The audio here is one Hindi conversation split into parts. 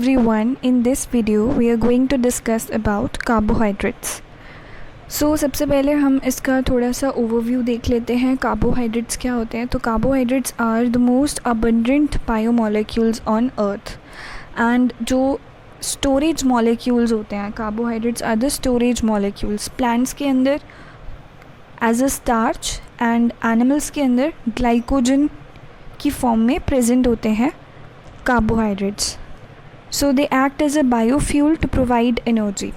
Everyone, in this video we are going to discuss about carbohydrates. सबसे पहले हम इसका थोड़ा सा ओवरव्यू देख लेते हैं. कार्बोहाइड्रेट्स क्या होते हैं? तो carbohydrates are the most abundant biomolecules on earth and जो स्टोरेज मॉलिक्यूल्स होते हैं, carbohydrates are the storage molecules. Plants के अंदर as a starch and animals के अंदर ग्लाइकोजन की फॉर्म में प्रेजेंट होते हैं carbohydrates. So they act as a biofuel to provide energy.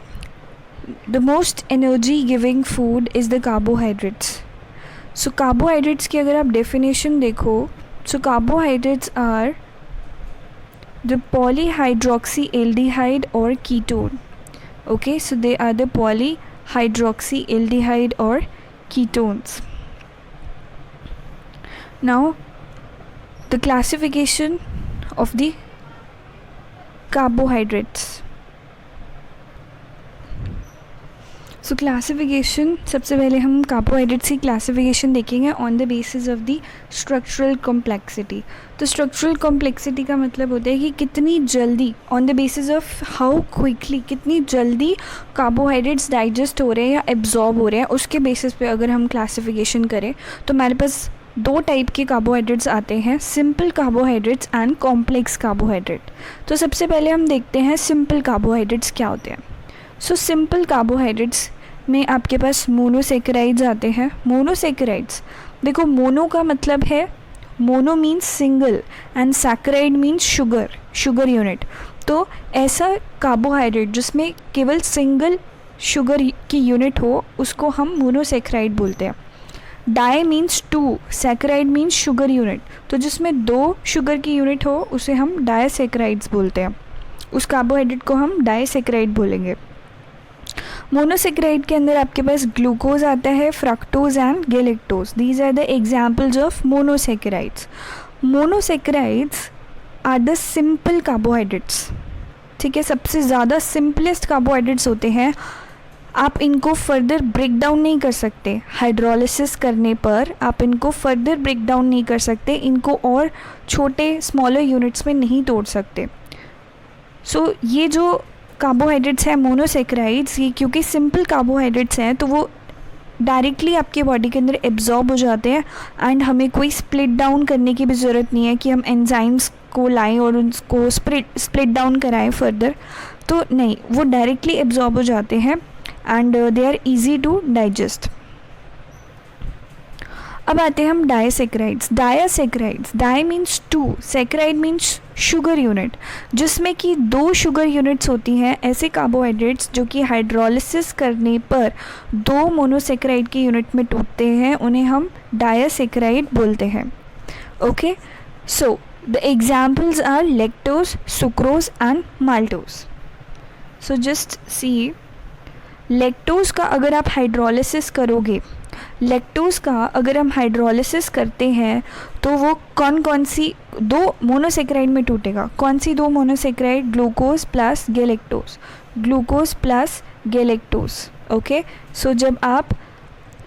The most energy giving food is the carbohydrates. So carbohydrates की अगर आप definition देखो, so carbohydrates are the polyhydroxyaldehyde or ketone. Okay, so they are the polyhydroxyaldehyde or ketones. Now the classification of the carbohydrates. So classification, सबसे पहले हम carbohydrates की classification देखेंगे on the basis of the structural complexity. तो structural complexity का मतलब होता है कि कितनी जल्दी, on the basis of how quickly, कितनी जल्दी carbohydrates digest हो रहे हैं या absorb हो रहे हैं, उसके basis पे अगर हम classification करें तो हमारे पास दो टाइप के कार्बोहाइड्रेट्स आते हैं, simple carbohydrates and complex carbohydrate. तो सबसे पहले हम देखते हैं सिंपल कार्बोहाइड्रेट्स क्या होते हैं. सो सिंपल कार्बोहाइड्रेट्स में आपके पास मोनोसेकेराइड्स आते हैं. मोनोसेकेराइड्स, देखो मोनो का मतलब है, mono means single and saccharide means sugar, sugar unit. तो ऐसा कार्बोहाइड्रेट जिसमें केवल सिंगल शुगर की यूनिट हो उसको हम मोनोसेकेराइड बोलते हैं. Di means two, saccharide means sugar unit. तो जिसमें दो शुगर की यूनिट हो उसे हम डायसेकेराइड्स बोलते हैं, उस कार्बोहाइड्रेट को हम डायसेकेराइड बोलेंगे. मोनोसेकेराइड के अंदर आपके पास ग्लूकोज आता है, fructose and galactose. These are the examples of monosaccharides. Monosaccharides are the simple carbohydrates. ठीक है, सबसे ज़्यादा सिंपलेस्ट कार्बोहाइड्रेट्स होते हैं. आप इनको फर्दर ब्रेक डाउन नहीं कर सकते, हाइड्रोलिसिस करने पर आप इनको फर्दर ब्रेक डाउन नहीं कर सकते, इनको और छोटे स्मॉलर यूनिट्स में नहीं तोड़ सकते. सो ये जो कार्बोहाइड्रेट्स हैं मोनोसेकेराइड्स, ये क्योंकि सिंपल कार्बोहाइड्रेट्स हैं तो वो डायरेक्टली आपके बॉडी के अंदर एब्जॉर्ब हो जाते हैं एंड हमें कोई स्प्लिट डाउन करने की भी ज़रूरत नहीं है कि हम एंजाइम्स को लाएं और उनको स्प्लिट डाउन कराएं फर्दर. तो नहीं, वो डायरेक्टली एब्जॉर्ब हो जाते हैं and they are easy to digest. अब आते हैं हम disaccharides. Disaccharides, di means two, saccharide means sugar unit, जिसमें कि दो शुगर यूनिट्स होती हैं. ऐसे कार्बोहाइड्रेट्स जो कि हाइड्रोलिसिस करने पर दो मोनोसेकेराइड की यूनिट में टूटते हैं उन्हें हम डायसेकेराइड बोलते हैं. Okay, so the examples are lactose, sucrose and maltose. So just see, lactose का अगर आप हाइड्रोलिसिस करोगे, लैक्टोज का अगर हम हाइड्रोलिसिस करते हैं तो वो कौन सी दो मोनोसेकेराइड में टूटेगा. कौन सी दो monosaccharide? Glucose plus galactose, glucose plus galactose. Okay, so जब आप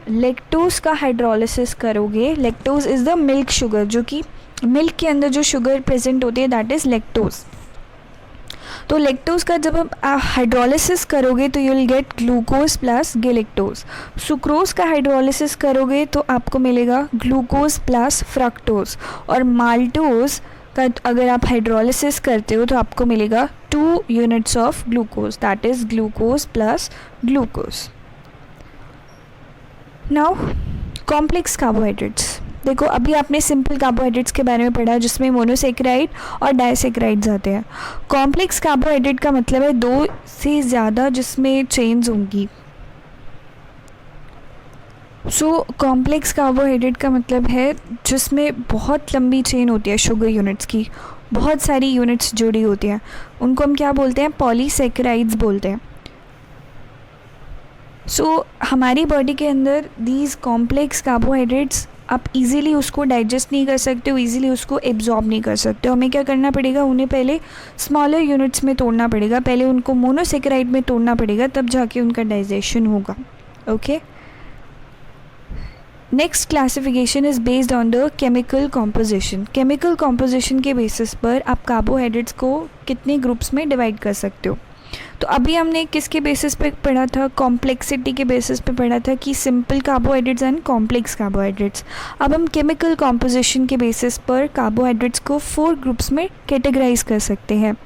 लैक्टोज का हाइड्रोलिसिस करोगे, lactose is the milk sugar, जो कि मिल्क के अंदर जो शुगर प्रेजेंट होती है दैट इज़ लैक्टोज. तो लैक्टोज का जब आप हाइड्रोलिसिस करोगे तो you will get glucose plus galactose. Sucrose का हाइड्रोलिसिस करोगे तो आपको मिलेगा ग्लूकोज प्लस फ्रक्टोज. और माल्टोज का अगर आप हाइड्रोलिसिस करते हो तो आपको मिलेगा 2 units of glucose, that is glucose plus glucose. Now complex carbohydrates. देखो अभी आपने सिंपल कार्बोहाइड्रेट्स के बारे में पढ़ा जिसमें मोनोसेकेराइड और डायसेकेराइड्स आते हैं. कॉम्प्लेक्स कार्बोहाइड्रेट का मतलब है दो से ज़्यादा जिसमें चेन्स होंगी. सो कॉम्प्लेक्स कार्बोहाइड्रेट का मतलब है जिसमें बहुत लंबी चेन होती है शुगर यूनिट्स की, बहुत सारी यूनिट्स जुड़ी होती हैं, उनको हम क्या बोलते हैं? पॉलीसेकेराइड्स बोलते हैं. सो हमारी बॉडी के अंदर दीज कॉम्प्लेक्स कार्बोहाइड्रेट्स आप इजीली उसको डाइजेस्ट नहीं कर सकते हो, इजीली उसको एब्जॉर्ब नहीं कर सकते हो. हमें क्या करना पड़ेगा? उन्हें पहले स्मॉलर यूनिट्स में तोड़ना पड़ेगा, पहले उनको मोनोसेकेराइड में तोड़ना पड़ेगा, तब जाके उनका डाइजेशन होगा. Okay, next classification is based on the chemical composition. Chemical composition के बेसिस पर आप कार्बोहाइड्रेट्स को कितने ग्रुप्स में डिवाइड कर सकते हो. तो अभी हमने किसके बेसिस पे पढ़ा था, कॉम्प्लेक्सिटी के बेसिस पे पढ़ा था कि simple carbohydrates and complex carbohydrates. अब हम केमिकल कॉम्पोजिशन के बेसिस पर कार्बोहाइड्रेट्स को 4 ग्रुप्स में कैटेगराइज कर सकते हैं.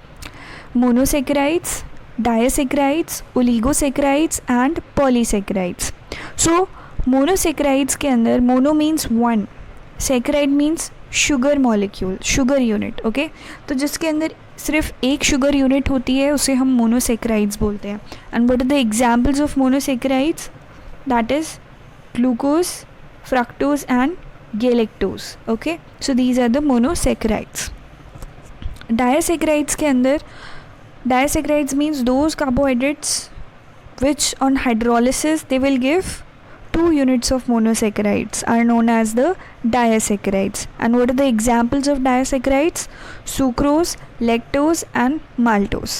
Monosaccharides, disaccharides, oligosaccharides and polysaccharides. So monosaccharides के अंदर mono means 1, saccharide means sugar molecule, sugar unit. Okay, तो जिसके अंदर सिर्फ एक शुगर यूनिट होती है उसे हम मोनोसेकेराइड्स बोलते हैं. And what are the examples of monosaccharides? That is glucose, fructose and galactose. Okay, so these are the monosaccharides. Disaccharides के अंदर, disaccharides means those carbohydrates which on hydrolysis they will give 2 units of monosaccharides are known as the disaccharides. And what are the examples of disaccharides? Sucrose, lactose and maltose.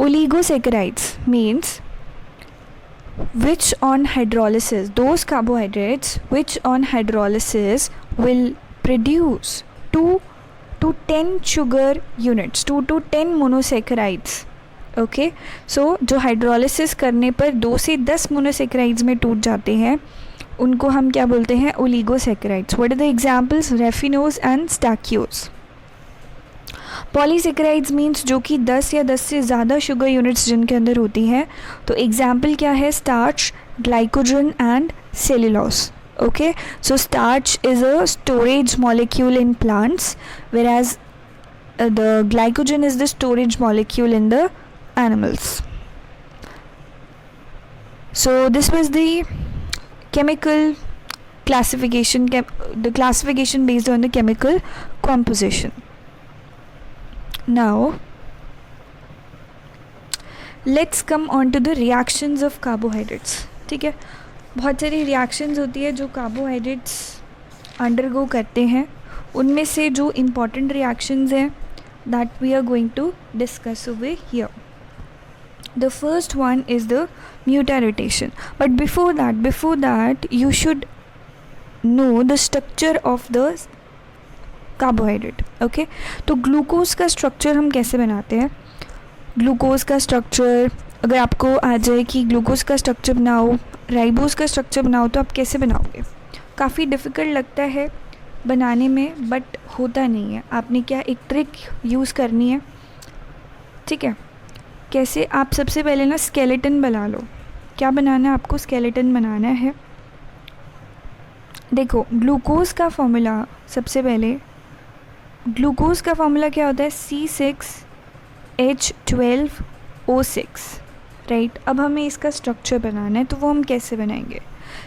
Oligosaccharides means which on hydrolysis, those carbohydrates which on hydrolysis will produce 2 to 10 sugar units, 2 to 10 monosaccharides. Okay, सो जो हाइड्रोलिसिस करने पर 2 से 10 मोनोसेकेराइड्स में टूट जाते हैं उनको हम क्या बोलते हैं? Oligosaccharides. What are the examples? Raffinose and stachyose. Polysaccharides means जो कि 10 या 10 से ज़्यादा शुगर यूनिट्स जिनके अंदर होती हैं. तो एग्जाम्पल क्या है? Starch, glycogen and cellulose. Okay, so starch is a storage molecule in plants, whereas the glycogen is the storage molecule in the animals. So this was the chemical classification, the classification based on the chemical composition. Now let's come on to the reactions of carbohydrates. ठीक है, बहुत सारी reactions होती है जो carbohydrates undergo करते हैं. उनमें से जो important reactions हैं that we are going to discuss over here. The first one is the Mutter rotation. But before that you should know the structure of the carbohydrate. Okay, तो ग्लूकोज का स्ट्रक्चर हम कैसे बनाते हैं? ग्लूकोज का स्ट्रक्चर अगर आपको आ जाए कि ग्लूकोज का स्ट्रक्चर बनाओ, राइबोज का स्ट्रक्चर बनाओ, तो आप कैसे बनाओगे? काफ़ी डिफ़िकल्ट लगता है बनाने में, बट होता नहीं है. आपने क्या एक ट्रिक यूज़ करनी है. ठीक है, कैसे? आप सबसे पहले ना स्केलेटन बना लो. क्या बनाना है आपको? स्केलेटन बनाना है. देखो, ग्लूकोज का फॉर्मूला, सबसे पहले ग्लूकोज का फॉर्मूला क्या होता है? C6H12O6. राइट, अब हमें इसका स्ट्रक्चर बनाना है, तो वो हम कैसे बनाएंगे?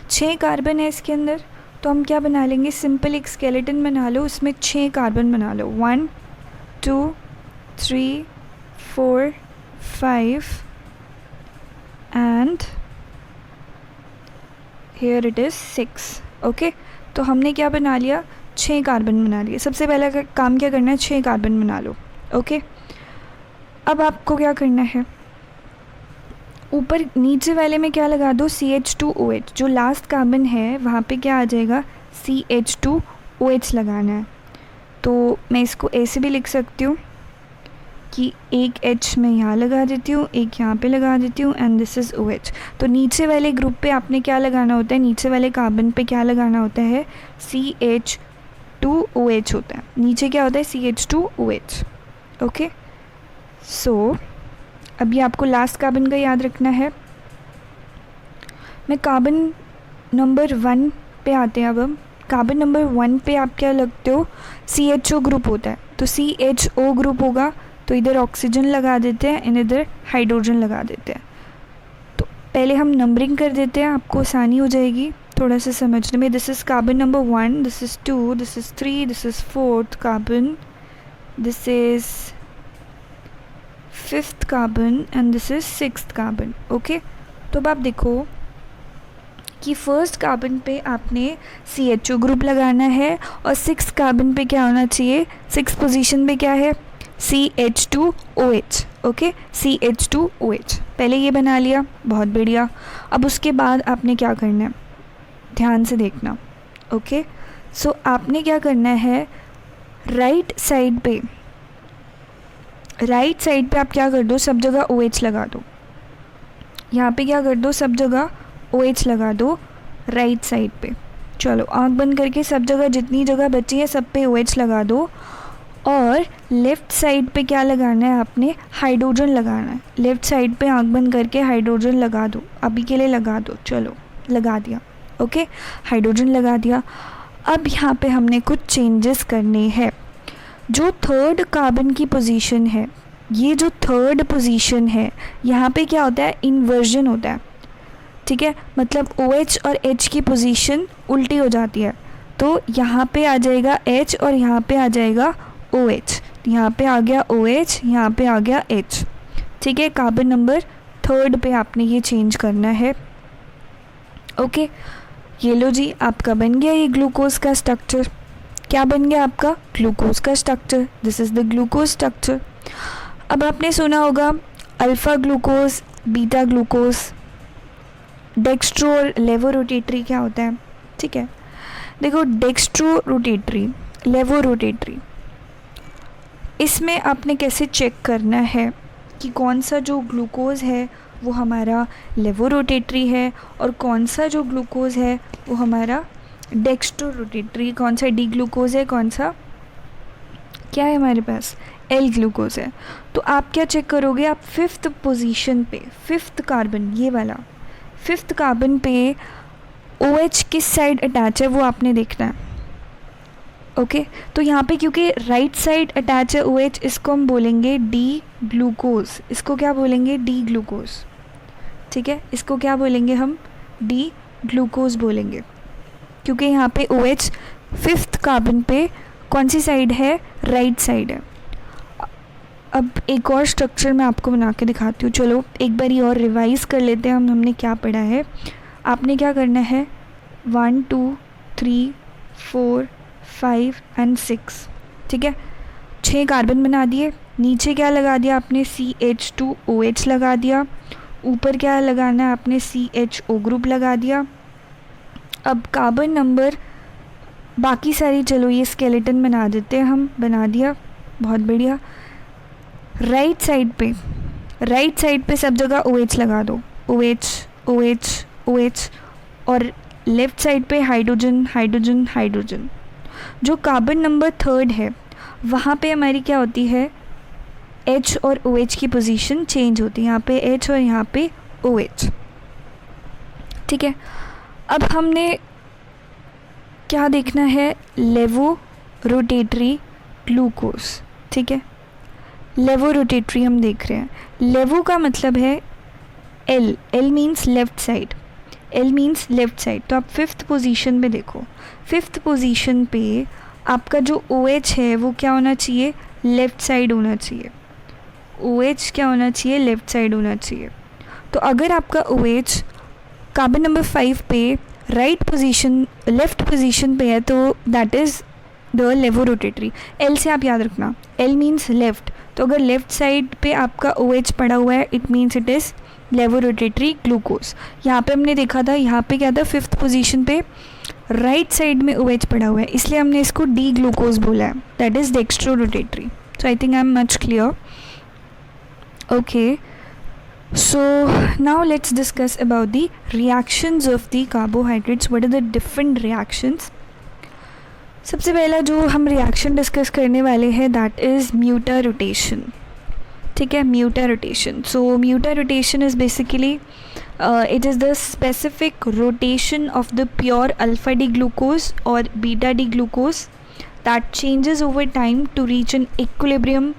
6 कार्बन है इसके अंदर, तो हम क्या बना लेंगे? सिंपल एक स्केलेटन बना लो, उसमें 6 कार्बन बना लो. 1 2 3 4 5 and here it is 6. Okay, तो हमने क्या बना लिया? 6 कार्बन बना लिए. सबसे पहला काम क्या करना है? 6 कार्बन बना लो. ओके, अब आपको क्या करना है? ऊपर नीचे वाले में क्या लगा दो? CH2OH. जो लास्ट कार्बन है वहाँ पे क्या आ जाएगा? CH2OH लगाना है. तो मैं इसको ऐसे भी लिख सकती हूँ कि एक H मैं यहाँ लगा देती हूँ, एक यहाँ पे लगा देती हूँ, एंड दिस इज़ OH. तो नीचे वाले ग्रुप पे आपने क्या लगाना होता है? नीचे वाले कार्बन पे क्या लगाना होता है? CH2OH होता है. नीचे क्या होता है? CH2OH. ओके, सो अभी आपको लास्ट कार्बन का याद रखना है. मैं कार्बन नंबर 1 पे आते हैं. अब हम कार्बन नंबर 1 पे आप क्या लगते हो? CHO ग्रुप होता है, तो CHO ग्रुप होगा, तो इधर ऑक्सीजन लगा देते हैं एंड इधर हाइड्रोजन लगा देते हैं. तो पहले हम नंबरिंग कर देते हैं, आपको आसानी हो जाएगी थोड़ा सा समझने में. This is carbon number 1, this is 2, this is 3, this is 4th carbon, this is 5th carbon and this is 6th carbon. Okay, तो अब आप देखो कि फर्स्ट कार्बन पे आपने CHO ग्रुप लगाना है और 6th कार्बन पे क्या होना चाहिए? 6th पोजीशन पे क्या है? CH2OH. ओके, CH2OH पहले ये बना लिया, बहुत बढ़िया. अब उसके बाद आपने क्या करना है? ध्यान से देखना। ओके, सो आपने क्या करना है, राइट साइड पे आप क्या कर दो, सब जगह OH लगा दो। यहाँ पे क्या कर दो, सब जगह OH लगा दो राइट साइड पे। चलो आँख बंद करके सब जगह, जितनी जगह बची है सब पे OH लगा दो। और लेफ़्ट साइड पे क्या लगाना है, आपने हाइड्रोजन लगाना है। लेफ़्ट साइड पे आँख बंद करके हाइड्रोजन लगा दो, अभी के लिए लगा दो। चलो लगा दिया। ओके, हाइड्रोजन लगा दिया। अब यहाँ पे हमने कुछ चेंजेस करने हैं। जो थर्ड कार्बन की पोजीशन है, ये जो थर्ड पोजीशन है, यहाँ पे क्या होता है, इन्वर्जन होता है। ठीक है, मतलब OH और H की पोजीशन उल्टी हो जाती है। तो यहाँ पे आ जाएगा H और यहाँ पे आ जाएगा OH। यहाँ पे आ गया OH, यहाँ पे आ गया H। ठीक है, कार्बन नंबर थर्ड पे आपने ये चेंज करना है। ओके, ये लो जी, आपका बन गया ये ग्लूकोज का स्ट्रक्चर। क्या बन गया आपका, ग्लूकोज का structure. This is the glucose structure. अब आपने सुना होगा alpha glucose, beta glucose, dextro और लेवो रोटेटरी क्या होता है। ठीक है, देखो डेक्स्ट्रो रोटेटरी, लेवो रोटेटरी, इसमें आपने कैसे चेक करना है कि कौन सा जो ग्लूकोज है वो हमारा लेवो रोटेटरी है और कौन सा जो ग्लूकोज है वो हमारा डेक्स्ट्रो रोटेटरी। कौन सा डी ग्लूकोज है, कौन सा क्या है हमारे पास, एल ग्लूकोज है। तो आप क्या चेक करोगे, आप फिफ्थ पोजीशन पे, फिफ्थ कार्बन, ये वाला फिफ्थ कार्बन पे OH किस साइड अटैच है वो आपने देखना है। ओके, तो यहाँ पे क्योंकि राइट साइड अटैच है OH, इसको हम बोलेंगे डी ग्लूकोज। इसको क्या बोलेंगे, डी ग्लूकोज। ठीक है, इसको क्या बोलेंगे हम, डी ग्लूकोज बोलेंगे, क्योंकि यहाँ पे OH फिफ्थ कार्बन पे कौन सी साइड है, राइट साइड है। अब एक और स्ट्रक्चर मैं आपको बना के दिखाती हूँ। चलो एक बार और रिवाइज़ कर लेते हैं हमने क्या पढ़ा है। आपने क्या करना है, 1 2 3 4 5 एंड 6। ठीक है, 6 कार्बन बना दिए। नीचे क्या लगा दिया आपने, CH2OH लगा दिया। ऊपर क्या लगाना है आपने, CHO ग्रुप लगा दिया। अब कार्बन नंबर बाकी सारी, चलो ये स्केलेटन बना देते हैं हम, बना दिया, बहुत बढ़िया। राइट साइड पे सब जगह OH लगा दो, OH OH OH। और लेफ़्ट साइड पे हाइड्रोजन हाइड्रोजन हाइड्रोजन। जो कार्बन नंबर थर्ड है वहाँ पे हमारी क्या होती है, H और OH की पोजीशन चेंज होती है। यहाँ पे H और यहाँ पे OH। ठीक है, अब हमने क्या देखना है, लेवो रोटेटरी ग्लूकोज। ठीक है, लेवो रोटेटरी हम देख रहे हैं। लेवो का मतलब है L means left side, L means left side. तो आप फिफ्थ पोजीशन पे देखो, फिफ्थ पोजीशन पे आपका जो OH है वो क्या होना चाहिए, लेफ़्ट साइड होना चाहिए। OH क्या होना चाहिए, लेफ़्ट साइड होना चाहिए। तो अगर आपका OH कार्बन नंबर 5 पे राइट पोजीशन, लेफ़्ट पोजीशन पे है, तो दैट इज़ द लेवो रोटेटरी। L से आप याद रखना, L मीन्स लेफ़्ट। तो अगर लेफ़्ट साइड पे आपका OH पड़ा हुआ है, इट मीन्स इट इज़ लेवो रोटेटरी ग्लूकोज। यहाँ पे हमने देखा था, यहाँ पे क्या था, फिफ्थ पोजीशन पे राइट साइड में OH पड़ा हुआ है, इसलिए हमने इसको डी ग्लूकोज बोला है, that is dextrorotatory. So I think I am much clear. Okay, so now let's discuss about the reactions of the carbohydrates. What are the different reactions? सबसे पहला जो हम रिएक्शन डिस्कस करने वाले हैं दैट इज़ म्यूटा रोटेशन। ठीक है, mutarotation. So mutarotation is basically it is the specific rotation of the pure alpha D glucose or beta D glucose that changes over time to reach an equilibrium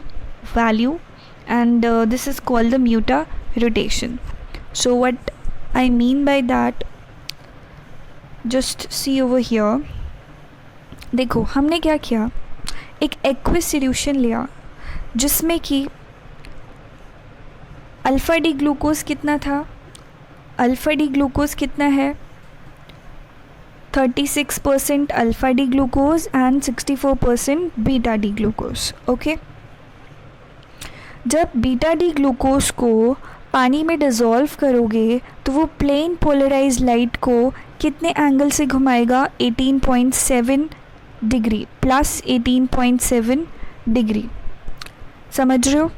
value, and this is called the muta rotation. So what I mean by that, just see over here. देखो हमने क्या किया, एक एक्विस सॉल्यूशन लिया जिसमें कि अल्फ़ा डी ग्लूकोज कितना था, अल्फ़ा डी ग्लूकोज कितना है, 36% alpha D glucose and 64% beta D glucose. Okay, जब बीटा डी ग्लूकोज को पानी में डिज़ोल्व करोगे तो वो प्लेन पोलराइज लाइट को कितने एंगल से घुमाएगा? 18.7 डिग्री, प्लस 18.7 डिग्री। समझ रहे हो?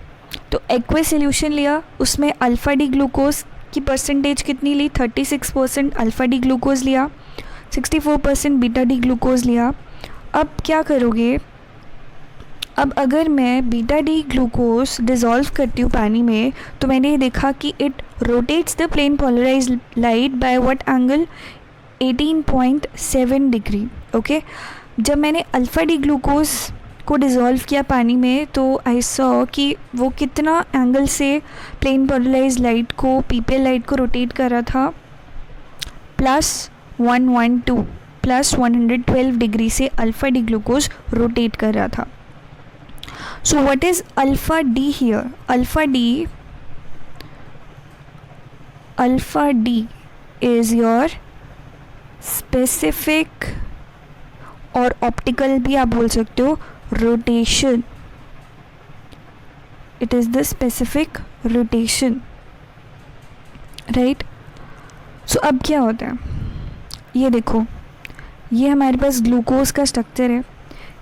तो एक्वे सोल्यूशन लिया, उसमें अल्फ़ा डी ग्लूकोज की परसेंटेज कितनी ली? 36% अल्फ़ा डी ग्लूकोज लिया, 64% बीटा डी ग्लूकोज लिया। अब क्या करोगे? अब अगर मैं बीटा डी ग्लूकोज डिज़ोल्व करती हूँ पानी में, तो मैंने ये देखा कि it rotates the plane polarised light by what angle? 18.7 degree. Okay, जब मैंने अल्फ़ा डी ग्लूकोज को डिज़ोल्व किया पानी में, तो आई सॉ कि वो कितना एंगल से प्लेन पोलराइज्ड लाइट को, पीपीएल लाइट को रोटेट कर रहा था? प्लस 112 डिग्री से अल्फ़ा डी ग्लूकोज रोटेट कर रहा था। So what is alpha D here? Alpha D is your specific, और ऑप्टिकल भी आप बोल सकते हो, rotation. It is the specific rotation, right? So अब क्या होता है, ये देखो, ये हमारे पास ग्लूकोज का स्ट्रक्चर है।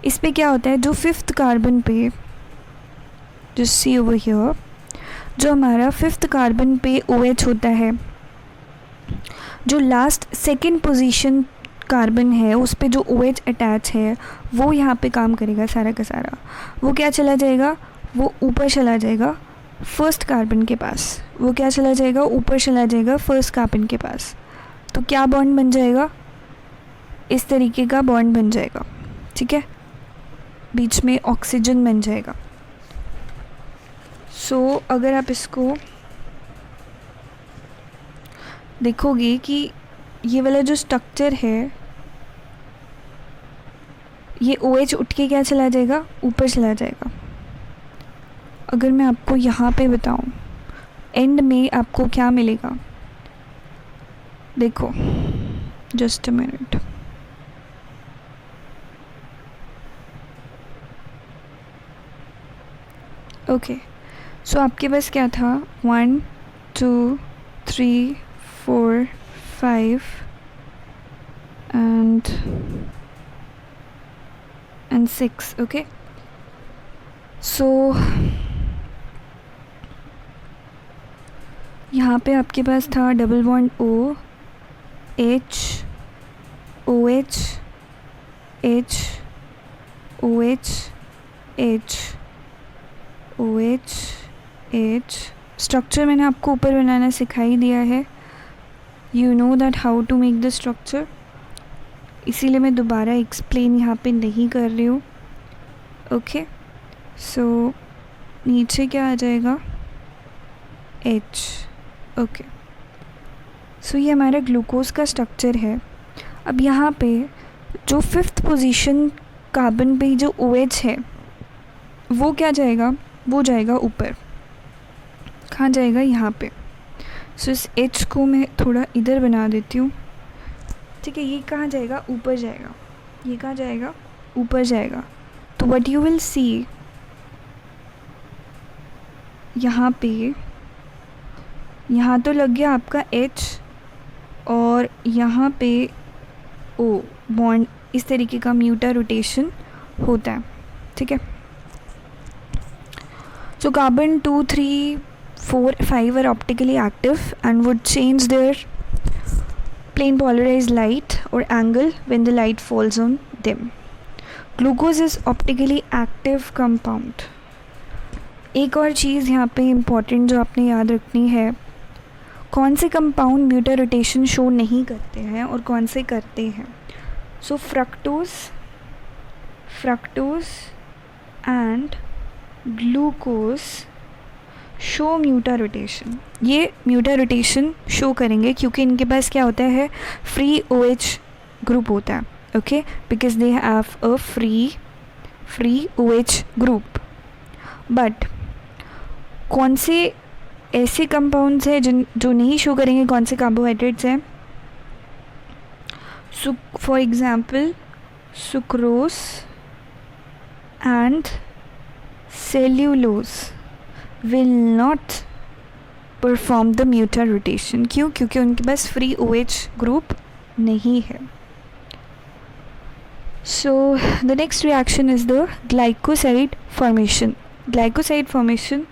इस पे क्या होता है? जो 5th कार्बन पे, जो सी ओवर हियर, जो हमारा 5th कार्बन पे OH होता है, जो लास्ट 2nd पोजीशन कार्बन है उस पे जो OH अटैच है, वो यहाँ पे काम करेगा सारा का सारा। वो क्या चला जाएगा? वो ऊपर चला जाएगा 1st कार्बन के पास। वो क्या चला जाएगा? ऊपर चला जाएगा 1st कार्बन के पास। तो क्या बॉन्ड बन जाएगा? इस तरीके का बॉन्ड बन जाएगा, ठीक है? बीच में ऑक्सीजन बन जाएगा। सो अगर आप इसको देखोगे कि ये वाला जो स्ट्रक्चर है, ये OH उठ के क्या चला जाएगा? ऊपर चला जाएगा। अगर मैं आपको यहाँ पे बताऊँ, एंड में आपको क्या मिलेगा? देखो, जस्ट अ मिनट। ओके, सो आपके पास क्या था? 1 2 3 4 5 and 6. ओके, सो यहाँ पे आपके पास था double bond O, H, OH, H, OH, H, OH, H। Structure मैंने आपको ऊपर बनाना सिखाई दिया है। You know that how to make the structure, इसीलिए मैं दोबारा एक्सप्लेन यहाँ पे नहीं कर रही हूँ। ओके, सो नीचे क्या आ जाएगा? H। ओके, सो ये हमारा ग्लूकोज का स्ट्रक्चर है। अब यहाँ पे जो 5th पोजीशन कार्बन पे जो OH है, वो क्या जाएगा? वो जाएगा ऊपर। कहाँ जाएगा? यहाँ पे। सो इस H को मैं थोड़ा इधर बना देती हूँ, ठीक है? ये कहाँ जाएगा? ऊपर जाएगा। ये कहाँ जाएगा? ऊपर जाएगा। तो व्हाट यू विल सी, यहाँ पे, यहाँ तो लग गया आपका H, और यहाँ पे O बॉन्ड, इस तरीके का म्यूटा रोटेशन होता है, ठीक है? So carbon 2 3 4 5 are optically active and would change their plane polarized light or angle when the light falls on them. Glucose is optically active compound. एक और चीज़ यहाँ पे इम्पॉर्टेंट जो आपने याद रखनी है, कौन से कंपाउंड म्यूटा रोटेशन शो नहीं करते हैं और कौन से करते हैं? So fructose and glucose show mutarotation. ये म्यूटा रोटेशन शो करेंगे क्योंकि इनके पास क्या होता है? फ्री OH ग्रुप होता है। Okay, because they have a free OH group. But कौन से ऐसे कंपाउंड्स हैं जो नहीं शो करेंगे? कौन से कार्बोहाइड्रेट्स हैं? For example sucrose and cellulose will not perform the mutarotation. क्यों? क्योंकि उनके पास फ्री OH ग्रुप नहीं है. So the next reaction is the glycoside formation. Glycoside formation,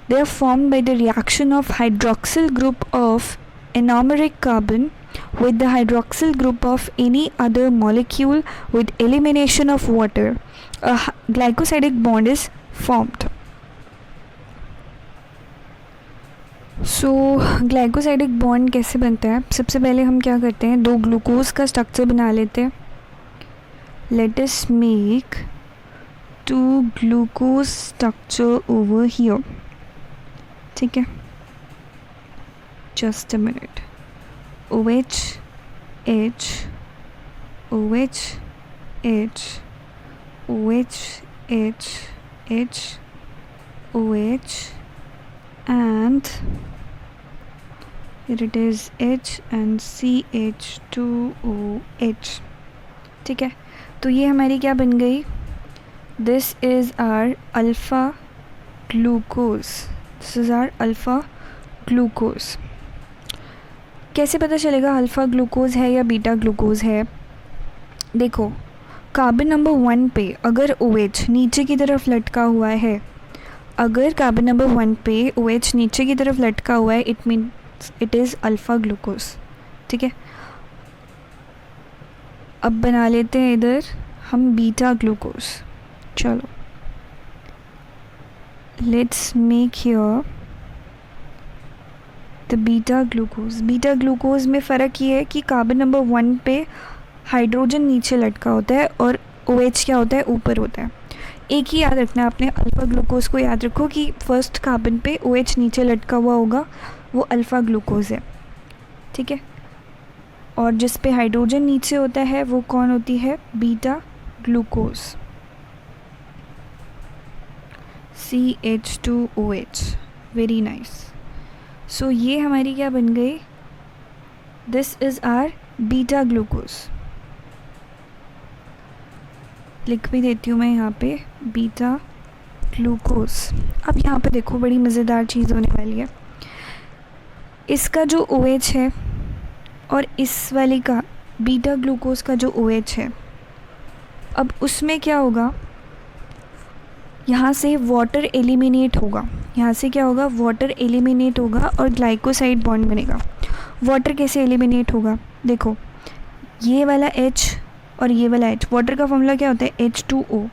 they are formed by the reaction of hydroxyl group of anomeric carbon with the hydroxyl group of any other molecule with elimination of water. A glycosidic bond is formed. So glycosidic bond कैसे बनता है? सबसे पहले हम क्या करते हैं, दो ग्लूकोज का स्ट्रक्चर बना लेते हैं. Let us make two glucose structure over here. ठीक है, just a minute. OH H OH H OH H H OH and here it is H and CH2OH. ठीक है, तो ये हमारी क्या बन गई? This is our alpha glucose. This is our alpha glucose. कैसे पता चलेगा अल्फ़ा ग्लूकोज है या बीटा ग्लूकोज है? देखो, कार्बन नंबर 1 पे अगर OH नीचे की तरफ लटका हुआ है, अगर कार्बन नंबर 1 पे OH नीचे की तरफ लटका हुआ है, it means it is alpha glucose. ठीक है, अब बना लेते हैं इधर हम बीटा ग्लूकोज. चलो, let's make here the beta glucose. Beta glucose में फ़र्क ये है कि कार्बन नंबर 1 पे हाइड्रोजन नीचे लटका होता है और OH क्या होता है, ऊपर होता है. एक ही याद रखना है आपने, अल्फ़ा ग्लूकोज को याद रखो कि फर्स्ट कार्बन पे OH नीचे लटका हुआ होगा, वो अल्फ़ा ग्लूकोज है. ठीक है, और जिस पे हाइड्रोजन नीचे होता है वो कौन होती है? Beta glucose. CH2OH. Very nice. So ये हमारी क्या बन गई? This is our beta glucose. लिख भी देती हूँ मैं यहाँ पे, बीटा ग्लूकोज. अब यहाँ पे देखो, बड़ी मज़ेदार चीज़ होने वाली है. इसका जो OH है और इस वाली का बीटा ग्लूकोज का जो OH है, अब उसमें क्या होगा, यहाँ से वाटर एलिमिनेट होगा. यहाँ से क्या होगा, वाटर एलिमिनेट होगा और ग्लाइकोसाइड बॉन्ड बनेगा. वाटर कैसे एलिमिनेट होगा? देखो, ये वाला H और ये वाला H, वाटर का फॉर्मूला क्या होता है? H2O.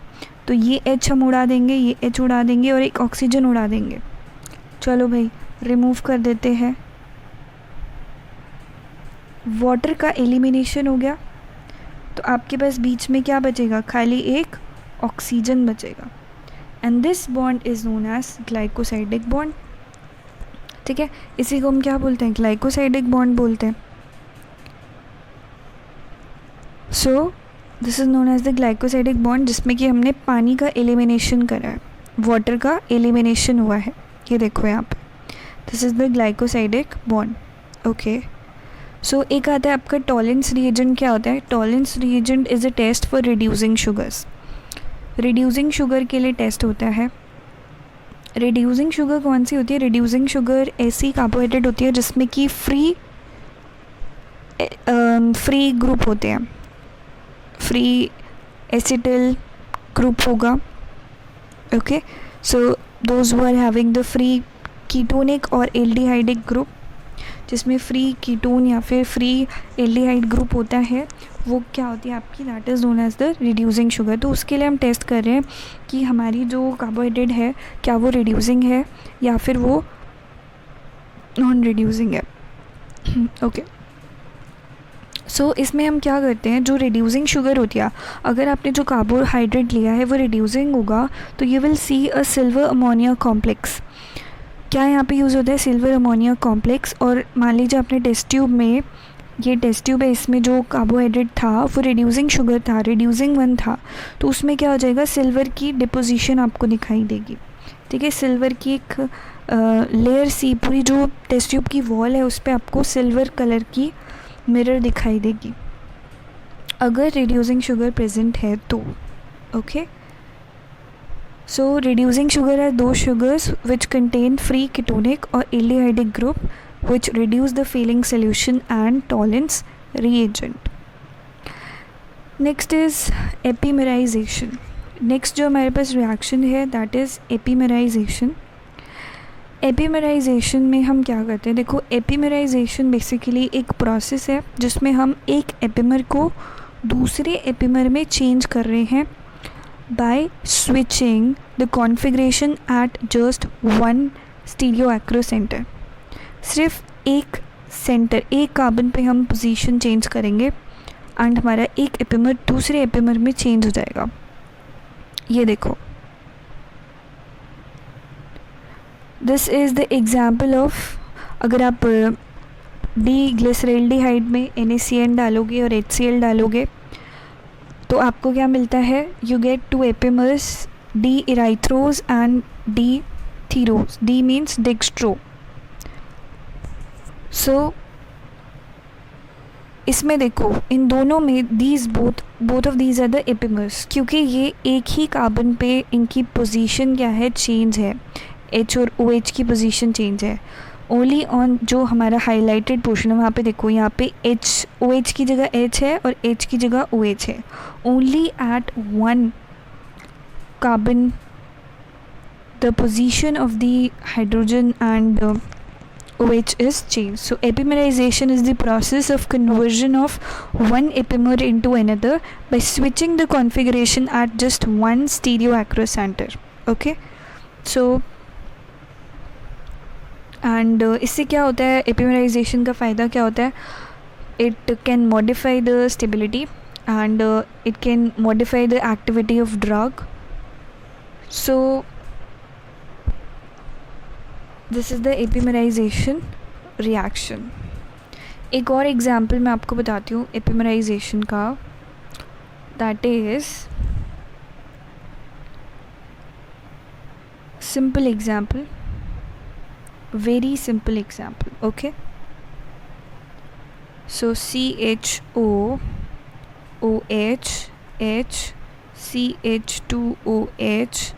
तो ये H हम उड़ा देंगे, ये H उड़ा देंगे और एक ऑक्सीजन उड़ा देंगे. चलो भाई, रिमूव कर देते हैं. वाटर का एलिमिनेशन हो गया, तो आपके पास बीच में क्या बचेगा? खाली एक ऑक्सीजन बचेगा. And this bond is known as glycosidic bond. ठीक है, इसी को हम क्या बोलते हैं? ग्लाइकोसाइडिक बॉन्ड बोलते हैं. So this is known as the glycosidic bond, जिसमें कि हमने पानी का एलिमिनेशन करा है, वाटर का एलिमिनेशन हुआ है. ये देखो यहाँ पे, this is the glycosidic bond. Okay, so एक आता है आपका टॉलेंस रिएजेंट. क्या होता है? Tollens reagent is a test for reducing sugars. Reducing sugar के लिए टेस्ट होता है. रिड्यूसिंग शुगर कौन सी होती है? रिड्यूसिंग शुगर ऐसी कार्बोहाइड्रेट होती है जिसमें कि फ्री ग्रुप होते हैं. फ्री एसिटिल ग्रुप होगा. Okay, so those who are having the free ketonic और एल्डिहाइडिक ग्रुप, जिसमें फ्री कीटोन या फिर फ्री एल्डिहाइड ग्रुप होता है, वो क्या होती है आपकी? That is known as the reducing sugar. तो उसके लिए हम टेस्ट कर रहे हैं कि हमारी जो कार्बोहाइड्रेट है, क्या वो रिड्यूसिंग है या फिर वो नॉन रिड्यूसिंग है. ओके, सो इसमें हम क्या करते हैं, जो रिड्यूसिंग शुगर होती है, अगर आपने जो कार्बोहाइड्रेट लिया है वो रिड्यूसिंग होगा, तो you will see a silver ammonia complex. क्या यहाँ पे यूज़ होता है? Silver ammonia complex. और मान लीजिए आपने टेस्ट ट्यूब में, ये टेस्ट ट्यूब है, इसमें जो कार्बोहाइड्रेट था वो रिड्यूसिंग शुगर था, रिड्यूसिंग 1 था, तो उसमें क्या हो जाएगा? सिल्वर की डिपोजिशन आपको दिखाई देगी. ठीक है, सिल्वर की एक लेयर सी, पूरी जो टेस्ट ट्यूब की वॉल है उस पर आपको सिल्वर कलर की मिरर दिखाई देगी अगर रिड्यूसिंग शुगर प्रेजेंट है तो. Okay, so reducing sugar are those sugars which contain free ketonic और aldehydic group which reduce the filling solution and tolerance reagent. Next is epimerization. Next जो हमारे पास रिएक्शन है दैट इज़ एपीमेराइजेशन. एपीमेराइजेशन में हम क्या करते हैं, देखो एपीमेराइजेशन बेसिकली एक प्रोसेस है जिसमें हम एक एपिमर को दूसरे एपिमर में चेंज कर रहे हैं by switching the configuration at just one स्टीरियोएक्रो centre. सिर्फ एक सेंटर, एक कार्बन पे हम पोजीशन चेंज करेंगे एंड हमारा एक एपिमर दूसरे एपिमर में चेंज हो जाएगा. ये देखो, this is the example of, अगर आप डी ग्लिसरल्डिहाइड में NaCN डालोगे और HCl डालोगे तो आपको क्या मिलता है, you get two epimers D erythrose and D threose. D means dextro. So इसमें देखो इन दोनों में these both of these are the epimers, क्योंकि ये एक ही कार्बन पे इनकी पोजीशन क्या है, चेंज है. H और OH की पोजीशन चेंज है. ओनली ऑन जो हमारा हाईलाइटेड पोर्शन है वहाँ पे देखो, यहाँ पे OH की जगह H है और H की जगह OH है. Only at one carbon the position of the hydrogen and OH is changed. So epimerization is the process of conversion of one epimer into another by switching the configuration at just one stereoacro center. Okay, so and इससे क्या होता है, epimerization का फ़ायदा क्या होता है, it can modify the stability and it can modify the activity of drug. So this is the epimerization reaction. एक और एग्ज़ाम्पल मैं आपको बताती हूँ एपीमेराइजेशन का, that is simple example, very simple example. Okay, so CHO OH H CH2OH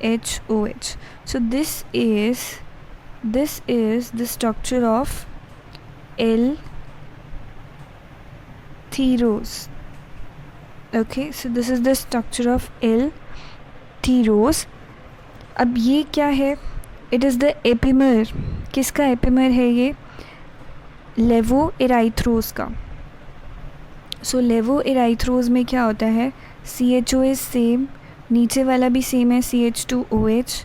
HOH. So this is the structure of L-thyrose. Okay, so this is the structure of L-thyrose. अब ये क्या है, it is the epimer. किसका एपिमर है ये, लेवोइराइथ्रोज का. सो लेवोइराइथ्रोज में क्या होता है, CHO इज सेम, नीचे वाला भी सेम है CH2OH,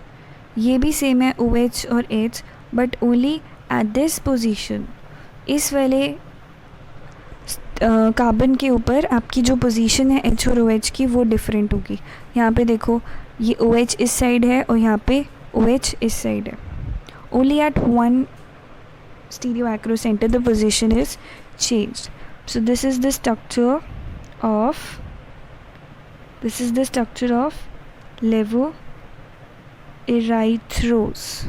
ये भी सेम है OH और H, but only at this position, इस वाले कार्बन के ऊपर आपकी जो पोजीशन है H और OH की वो डिफरेंट होगी. यहाँ पे देखो ये OH इस साइड है और यहाँ पे OH इस साइड है. Only at one स्टीरियोएक्रो centre the position is changed. So this is the structure of levoerythrose.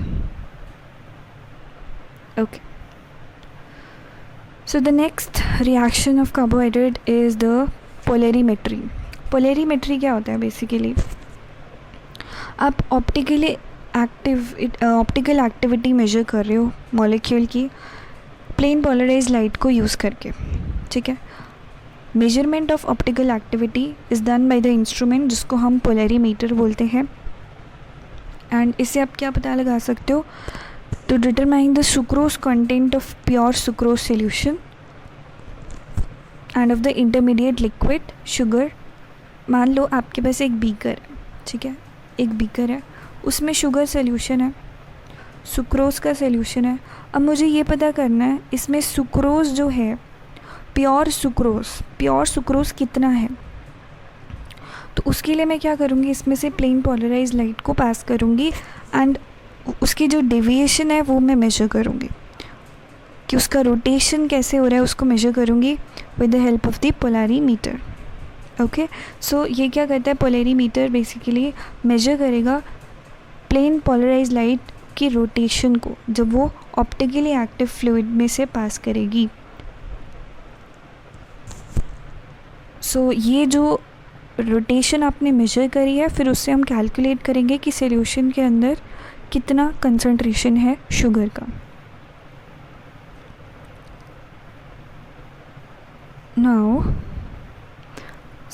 Okay, so the next reaction of carbohydrate is the polarimetry. Polarimetry क्या होता है, बेसिकली आप ऑप्टिकल एक्टिविटी मेजर कर रहे हो मॉलिक्यूल की प्लेन पोलराइज लाइट को यूज़ करके. ठीक है, measurement of optical activity is done by the instrument जिसको हम पोलरीमीटर बोलते हैं. एंड इससे आप क्या पता लगा सकते हो, to determine the sucrose content of pure sucrose solution and of the intermediate liquid sugar. मान लो आपके पास एक बीकर है, ठीक है, एक बीकर है, उसमें शुगर सोल्यूशन है, सुक्रोज का सोल्यूशन है. अब मुझे ये पता करना है इसमें सुक्रोज जो है, प्योर सुक्रोज कितना है. तो उसके लिए मैं क्या करूँगी, इसमें से प्लेन पोलराइज लाइट को पास करूँगी एंड उसकी जो डेविएशन है वो मैं मेजर करूँगी कि उसका रोटेशन कैसे हो रहा है, उसको मेजर करूँगी with the help of the polarimeter. Okay, so ये क्या करता है, पोलरीमीटर बेसिकली मेजर करेगा प्लेन पोलराइज लाइट की रोटेशन को जब वो ऑप्टिकली एक्टिव फ्लूइड में से पास करेगी. सो ये जो रोटेशन आपने मेजर करी है, फिर उससे हम कैलकुलेट करेंगे कि सॉल्यूशन के अंदर कितना कंसंट्रेशन है शुगर का. Now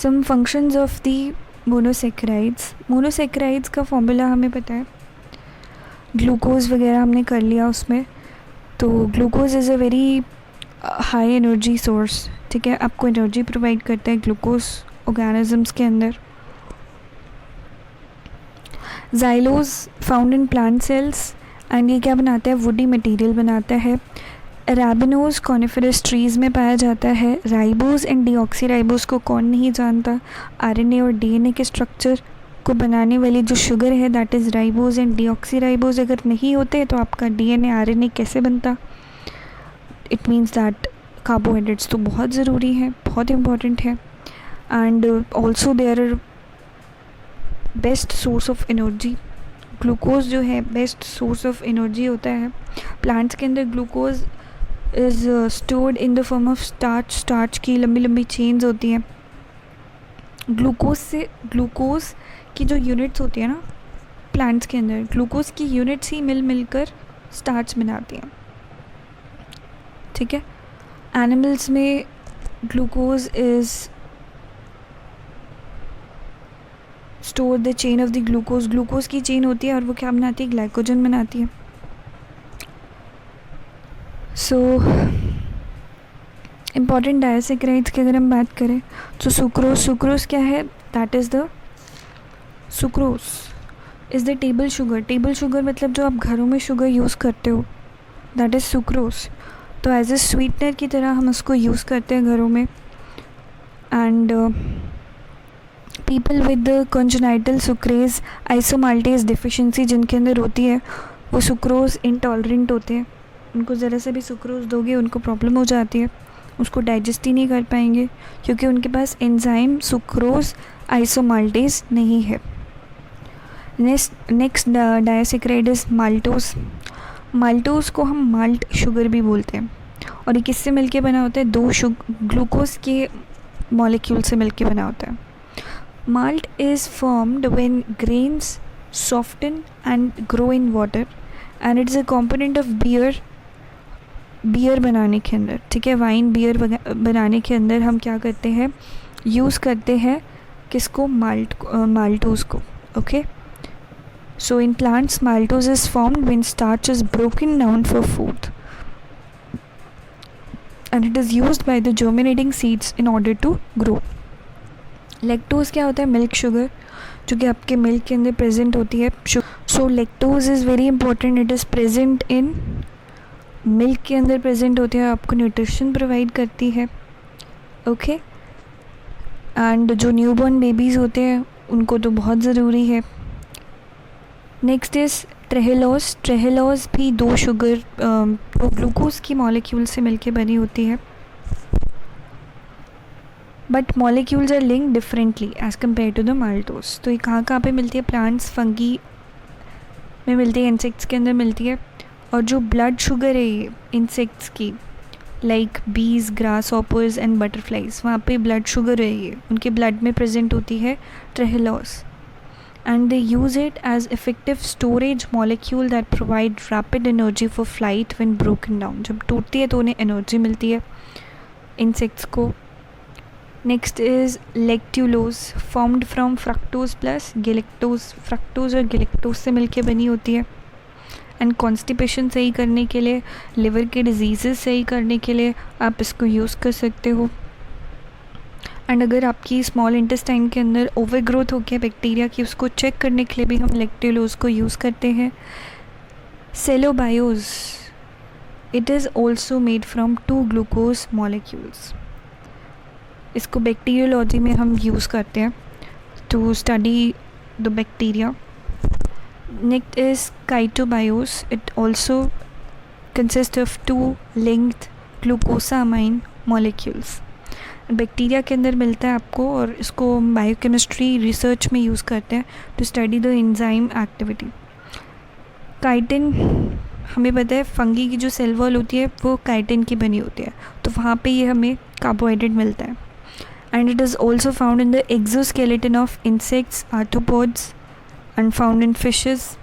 some functions of the monosaccharides. Monosaccharides का फॉर्मूला हमें पता है, ग्लूकोज वगैरह हमने कर लिया उसमें. तो glucose is a very high energy source. ठीक है, आपको एनर्जी प्रोवाइड करता है ग्लूकोज ऑर्गेनिजम्स के अंदर. Xylose found in plant cells, and ये क्या बनाता है, वुडी मटेरियल बनाता है. अराबिनोज कॉनिफरस ट्रीज़ में पाया जाता है. राइबोज एंड डीऑक्सीराइबोज को कौन नहीं जानता, आरएनए और डीएनए के स्ट्रक्चर को बनाने वाली जो शुगर है that is ribose and deoxyribose. अगर नहीं होते तो आपका डीएनए आरएनए कैसे बनता. इट मीन्स दैट कार्बोहाइड्रेट्स तो बहुत ज़रूरी है, बहुत इम्पॉर्टेंट है. And also there are best source of energy. Glucose जो है बेस्ट सोर्स ऑफ एनर्जी होता है. प्लांट्स के अंदर glucose is stored in the form of starch. Starch की लंबी लंबी चेन्स होती हैं. ग्लूकोज की जो यूनिट्स होती है ना प्लांट्स के अंदर, ग्लूकोज की यूनिट्स ही मिलकर स्टार्च बनाती हैं. ठीक है, एनिमल्स में glucose is store the chain of the glucose. Glucose की चेन होती है और वो क्या बनाती है, ग्लाइकोजन बनाती है. सो इम्पॉर्टेंट डायसेक्राइड्स की अगर हम बात करें तो सुक्रोज क्या है, that is the sucrose is the table sugar. Table sugar मतलब जो आप घरों में शुगर यूज़ करते हो, दैट इज़ सुक्रोज. तो एज ए स्वीटनर की तरह हम उसको यूज़ करते हैं घरों में. And people with congenital sucrase isomaltase deficiency जिनके अंदर होती है, वो सुक्रोज इंटॉलरेंट होते हैं. उनको ज़रा से भी सुक्रोज दोगे उनको प्रॉब्लम हो जाती है, उसको डाइजेस्ट ही नहीं कर पाएंगे क्योंकि उनके पास एंजाइम सुक्रोज आइसोमाल्टेज नहीं है. Next disaccharide is maltose. Maltose को हम माल्ट शुगर भी बोलते हैं और ये किससे मिलके बना होता है, दो ग्लूकोज के मॉलिक्यूल से मिलके बना होता है. Malt is formed when grains soften and grow in water and it's a component of beer बनाने के अंदर. ठीक है, वाइन बियर बनाने के अंदर हम क्या करते हैं, यूज़ करते हैं किसको, माल्टोज को. Okay, so in plants maltose is formed when starch is broken down for food and it is used by the germinating seeds in order to grow. lactose क्या होता है, मिल्क शुगर जो कि आपके मिल्क के अंदर प्रेजेंट होती है. so lactose is very important, it is present in milk के अंदर प्रेजेंट होती है, आपको न्यूट्रिशन प्रोवाइड करती है. ओके, एंड जो न्यूबॉर्न बेबीज़ होते हैं उनको तो बहुत ज़रूरी है. Next is ट्रेहेलोज. ट्रेहेलोज भी दो शुगर दो ग्लूकोज की मॉलिक्यूल से मिलके बनी होती है, but molecules are link differently as compared to the maltose. तो ये कहाँ पे मिलती है, प्लांट्स फंगी में मिलती है, इंसेक्ट्स के अंदर मिलती है. और जो ब्लड शुगर है ये इंसेक्ट्स की, लाइक बीज, ग्रास हॉपर्स एंड बटरफ्लाइज, वहाँ पे ब्लड शुगर है ये उनके ब्लड में प्रेजेंट होती है, ट्रेहेलोज. and they use it as effective storage molecule that provide rapid energy for flight when broken down. जब टूटती है तो उन्हें एनर्जी मिलती है इंसेक्ट्स को. Next is lactulose, formed from fructose plus galactose. Fructose और गिलेक्टोज से मिलके बनी होती है. एंड कॉन्स्टिपेशन सही करने के लिए, लिवर के डिजीज़ सही करने के लिए आप इसको यूज़ कर सकते हो. एंड अगर आपकी स्मॉल इंटेस्टाइन के अंदर ओवर ग्रोथ हो गया बैक्टीरिया की, उसको चेक करने के लिए भी हम लेक्ट्यूलोज को यूज़ करते हैं. Cellobiose, it is also made from 2 glucose molecules. इसको बैक्टीरियोलॉजी में हम यूज़ करते हैं to study the bacteria. Next is chitobiose. It also consist of 2 linked glucosamine molecules. Bacteria के अंदर मिलता है आपको और इसको बायोकेमिस्ट्री रिसर्च में यूज़ करते हैं to study the enzyme activity. Chitin हमें पता है फंगी की जो सेल वॉल होती है वो काइटिन की बनी होती है, तो वहाँ पे ये हमें कार्बोहाइड्रेट मिलता है. And it is also found in the exoskeleton of insects, arthropods and found in fishes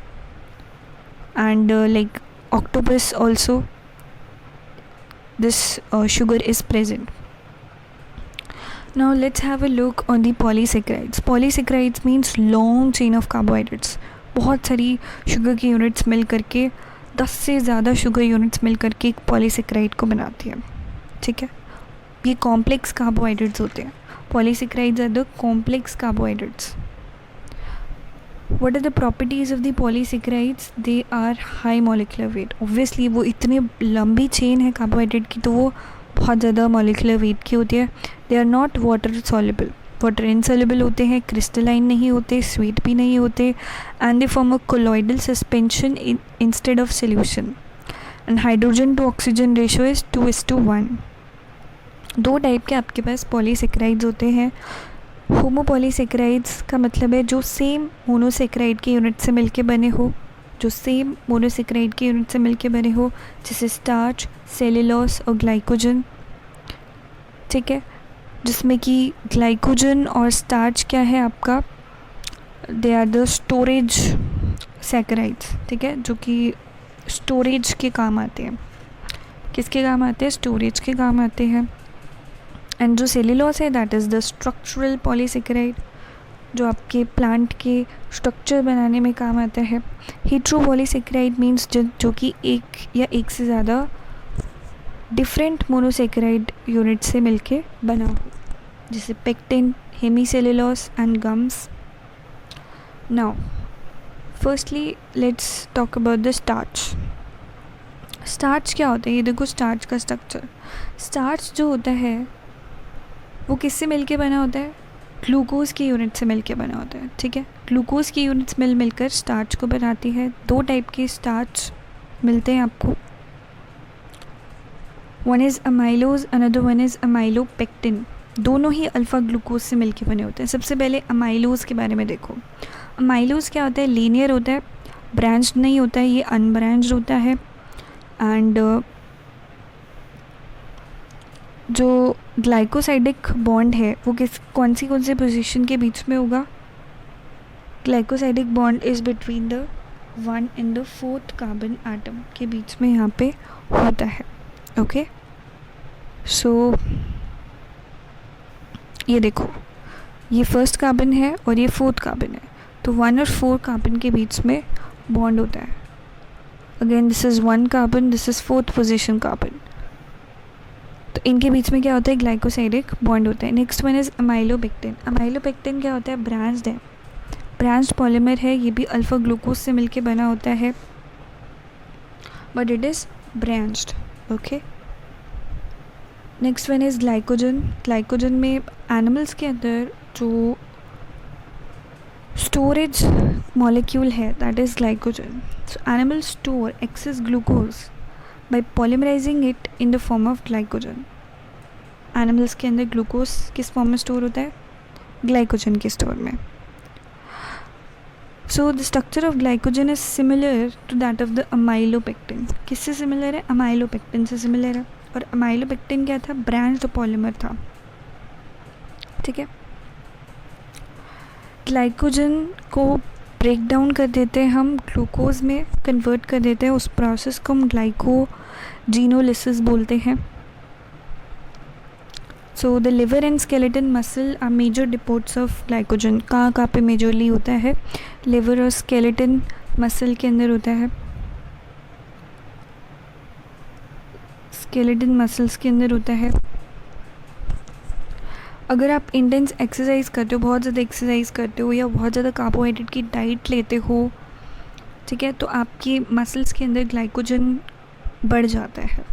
and like octopus also this sugar is present. Now let's have a look on the polysaccharides. Polysaccharides means long chain of carbohydrates. बहुत सारी शुगर की यूनिट्स मिल करके 10 से ज़्यादा शुगर यूनिट्स मिल करके एक पॉलीसेक्राइड को बनाती है. ठीक है, ये कॉम्प्लेक्स कार्बोहाइड्रेट्स होते हैं. Polysaccharides are the complex carbohydrates. What are the properties of the polysaccharides? They are high molecular weight. Obviously वो इतनी लंबी चेन है कार्बोहाइड्रेट की, तो वो बहुत ज़्यादा molecular weight की होती है. They are not water soluble. Water insoluble होते हैं, क्रिस्टलाइन नहीं होते, स्वीट भी नहीं होते, and they form a colloidal suspension instead of solution. And hydrogen to oxygen ratio is 2:1. 2 type के आपके पास पॉलीसेक्राइड्स होते हैं. होमोपॉलीसेक्राइड्स का मतलब है जो सेम मोनोसेक्राइड के यूनिट से मिलके बने हो, जो सेम मोनोसेक्राइड के यूनिट से मिलके बने हो, जैसे स्टार्च, सेलुलोज और ग्लाइकोजन. ठीक है, जिसमें कि ग्लाइकोजन और स्टार्च क्या है आपका, they are the storage saccharides. ठीक है, जो कि स्टोरेज के काम आते हैं. किसके काम आते हैं? स्टोरेज के काम आते हैं. एंड जो सेलुलोज है that is the structural polysaccharide, जो आपके प्लांट के स्ट्रक्चर बनाने में काम आता है. हेट्रोपॉलीसेक्राइड मीन्स जो कि एक या एक से ज़्यादा डिफरेंट मोनोसेक्राइड यूनिट से मिलके बना हो, जैसे pectin, hemicellulose and gums. Now firstly let's talk about the starch. Starch क्या होता है? ये देखो स्टार्च का स्ट्रक्चर. स्टार्च जो होता है वो किससे मिलके बना होता है? ग्लूकोज की यूनिट से मिलके बना होता है. ठीक है, ग्लूकोज की यूनिट्स मिलकर स्टार्च को बनाती है. 2 टाइप के स्टार्च मिलते हैं आपको. One is amylose, another one is amylopectin. दोनों ही अल्फ़ा ग्लूकोज से मिलके बने होते हैं. सबसे पहले अमाइलोज के बारे में देखो. अमाइलोज क्या होता है? लीनियर होता है, ब्रांच्ड नहीं होता है, ये अनब्रांच्ड होता है. एंड जो ग्लाइकोसाइडिक बॉन्ड है वो कौन सी पोजीशन के बीच में होगा? Glycosidic bond is between the 1 and the 4th carbon atom के बीच में यहाँ पे होता है. ओके, सो ये देखो, ये 1st कार्बन है और ये 4th कार्बन है, तो 1 और 4 कार्बन के बीच में बॉन्ड होता है. Again this is 1 carbon, this is 4th position carbon, तो इनके बीच में क्या होता है? ग्लाइकोसाइडिक बॉन्ड होता है. Next one is amylopectin. Amylopectin क्या होता है? ब्रांच्ड है, ब्रांच्ड पॉलीमर है. ये भी अल्फ़ा ग्लूकोज से मिलके बना होता है, but it is branched. Okay, next one is glycogen. Glycogen में एनिमल्स के अंदर जो स्टोरेज मॉलिक्यूल है that is glycogen. So animal store excess glucose by polymerizing it in the form of glycogen. Animals के अंदर ग्लूकोज किस फॉर्म में स्टोर होता है? ग्लाइकोजन के स्टोर में. So the structure of glycogen is similar to that of the amylopectin. किससे सिमिलर है? अमाइलोपेक्टिन से सिमिलर है. और अमाइलोपेक्टिन क्या था? ब्रांच्ड पॉलीमर था. ठीक है, ग्लाइकोजन को ब्रेक डाउन कर देते हैं हम, ग्लूकोज में कन्वर्ट कर देते हैं. उस प्रोसेस को हम ग्लाइकोजीनोलिसिस बोलते हैं. So the liver and skeleton muscle are major depots of glycogen. कहाँ पे मेजरली होता है? लिवर और स्केलेटन मसल के अंदर होता है, स्केलेटन मसल्स के अंदर होता है. अगर आप इंटेंस एक्सरसाइज करते हो, बहुत ज़्यादा एक्सरसाइज करते हो या बहुत ज़्यादा कार्बोहाइड्रेट की डाइट लेते हो, ठीक है, तो आपकी मसल्स के अंदर ग्लाइकोजन बढ़ जाता है.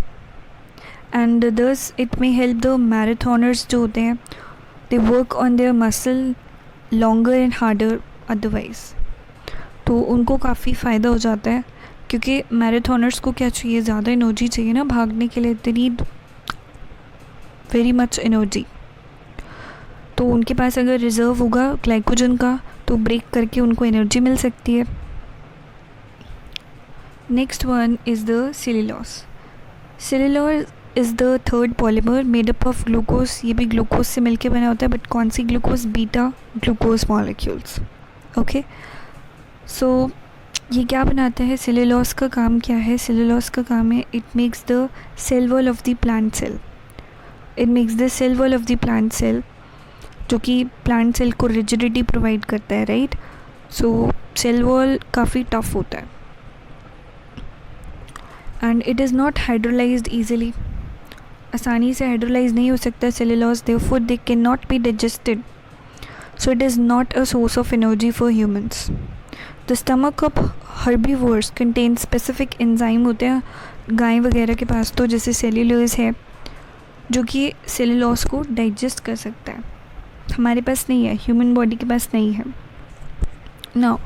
And thus it may help the marathoners जो होते हैं, they work on their muscle longer and harder otherwise. तो उनको काफ़ी फ़ायदा हो जाता है, क्योंकि मैराथनर्स को क्या चाहिए? ज़्यादा एनर्जी चाहिए ना भागने के लिए. They need very much energy. तो उनके पास अगर रिज़र्व होगा ग्लाइकोजन का तो ब्रेक करके उनको एनर्जी मिल सकती है. Next one is the cellulose. Cellulose is the 3rd polymer made up of glucose. ये भी ग्लूकोज से मिलके बना होता है, बट कौन सी glucose? Beta glucose molecules. Okay, so ये क्या बनाता है? सेलुलोज का काम क्या है? सेलुलोज का काम है it makes the cell wall of the plant cell. It makes the cell wall of the plant cell जो कि प्लांट सेल को रिजिडिटी प्रोवाइड करता है, राइट। सो सेल वॉल काफ़ी टफ होता है and it is not hydrolysed easily, आसानी से हाइड्रोलाइज नहीं हो सकता cellulose, therefore they can not be digested, so it is not a source of energy for humans. The stomach of herbivores contain specific enzyme होते हैं गाय वगैरह के पास, तो जैसे सेल्यूलोज है जो कि सेलुलोज को डाइजेस्ट कर सकता है, हमारे पास नहीं है, ह्यूमन बॉडी के पास नहीं है। Now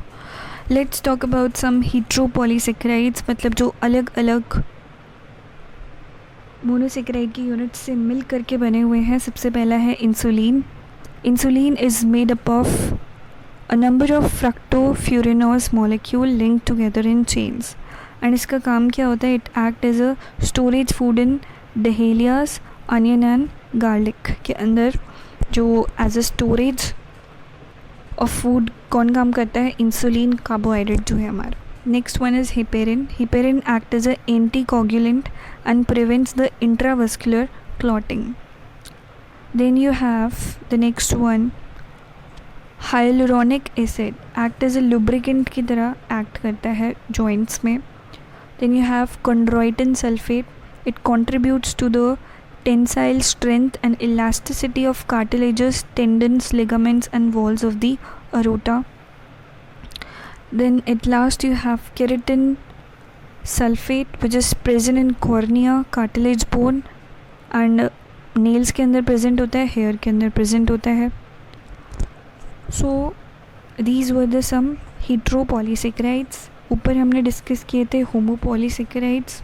let's talk about some heteropolysaccharides, मतलब जो अलग अलग मोनोसेकेराइड की यूनिट से मिल करके बने हुए हैं। सबसे पहला है insulin. Insulin is made up of a number of fructofuranose molecule linked together in chains, and इसका काम क्या होता है, it act as a storage food in dahlias, onion and garlic के अंदर, जो as a storage of food कौन काम करता है, इंसुलिन कार्बोहाइड्रेट जो है हमारा। Next one is heparin. Heparin act as a anticoagulant and prevents the intravascular clotting. Then you have the next one, hyaluronic acid, act as a lubricant की तरह एक्ट करता है जॉइंट्स में। Then you have chondroitin sulphate, it contributes to the tensile strength and elasticity of cartilages, tendons, ligaments and walls of the aorta. Then at last you have keratin sulphate which is present in cornea, cartilage bone and nails के अंदर प्रेजेंट होता है, हेयर के अंदर प्रेजेंट होता है। सो दीज वर द सम हीट्रोपॉलीसेकेराइड्स। ऊपर हमने डिस्कस किए थे होमोपॉलीसेकेराइड्स।